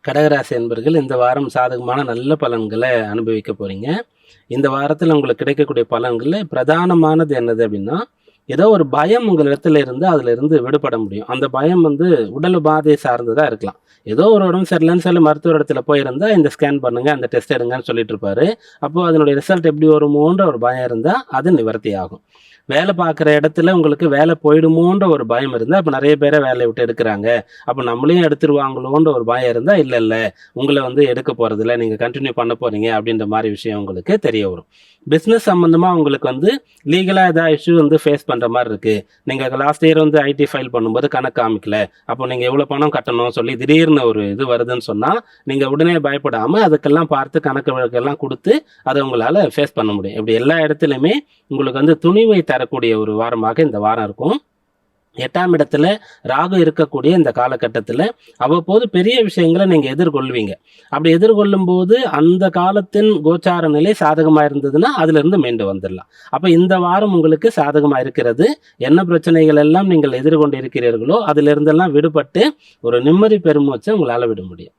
கடகராசி என்பர்கள் இந்த வாரம் சாதகமான நல்ல பலன்களை அனுபவிக்க போறீங்க. இந்த வாரத்தில் உங்களுக்கு கிடைக்கக்கூடிய பலன்களில் பிரதானமானது என்னது அப்படின்னா, ஏதோ ஒரு பயம் உங்களிடத்துல இருந்து அதுல இருந்து விடுபட முடியும். அந்த பயம் உடல் உபாதை சார்ந்ததா இருக்கலாம். ஏதோ ஒரு உடம்பு சரியில்லைன்னு சொல்லி மருத்துவர் இடத்துல போயிருந்தா, இந்த ஸ்கேன் பண்ணுங்க, அந்த டெஸ்ட் எடுங்கன்னு சொல்லிட்டு இருப்பாரு. அப்போ அதனுடைய ரிசல்ட் எப்படி வருமோன்ற ஒரு பயம் இருந்தா அது நிவர்த்தி ஆகும். வேலை பார்க்குற இடத்துல உங்களுக்கு வேலை போயிடுமோன்ற ஒரு பயம் இருந்தா, அப்ப நெறைய பேர வேலைய விட்டு எடுக்குறாங்க. அப்ப நம்மளையும் எடுத்துருவாங்களோன்ற ஒரு பயம் இருந்தா, இல்ல இல்ல உங்கள எடுக்க போறதில்ல. நீங்க கன்டின்யூ பண்ண போறீங்க அப்படின்ற மாரி விஷயம் உங்களுக்கு தெரிய வரும். பிசினஸ் சம்பந்தமா உங்களுக்கு லீகலா ஏதாவது இஷ்யூ ஃபேஸ் பண்ற மாரி இருக்கு. நீங்க லாஸ்ட் இயர் ஐடி ஃபைல் பண்ணும்போது கணக்கு காமிக்கல. அப்போ நீங்க இவ்வளவு பணம் கட்டணும் சொல்லி திடீர்னு ஒரு இது வருதுன்னு சொன்னா, நீங்க உடனே பயப்படாம அதுக்கெல்லாம் பார்த்து கணக்கு வழக்கெல்லாம் குடுத்து, அத உங்களால ஃபேஸ் பண்ண முடியும். இப்படி எல்லா இடத்துலயுமே உங்களுக்கு துணிவை தரக்கூடிய ஒரு வாரமாக இந்த வாரம் இருக்கும். 8ஆம் இடத்துல ராகு இருக்கக்கூடிய இந்த காலகட்டத்துல அவ்வப்போது பெரிய விஷயங்களை நீங்க எதிர்கொள்வீங்க. அப்படி எதிர்கொள்ளும் போது அந்த காலத்தின் கோச்சார நிலை சாதகமா இருந்ததுன்னா அதுல இருந்து மீண்டு வந்துடலாம். அப்ப இந்த வாரம் உங்களுக்கு சாதகமா இருக்கிறது. என்ன பிரச்சனைகள் எல்லாம் நீங்கள் எதிர்கொண்டு இருக்கிறீர்களோ அதுல இருந்தெல்லாம் விடுபட்டு ஒரு நிம்மதி பெருமூச்சை உங்களால விட முடியும்.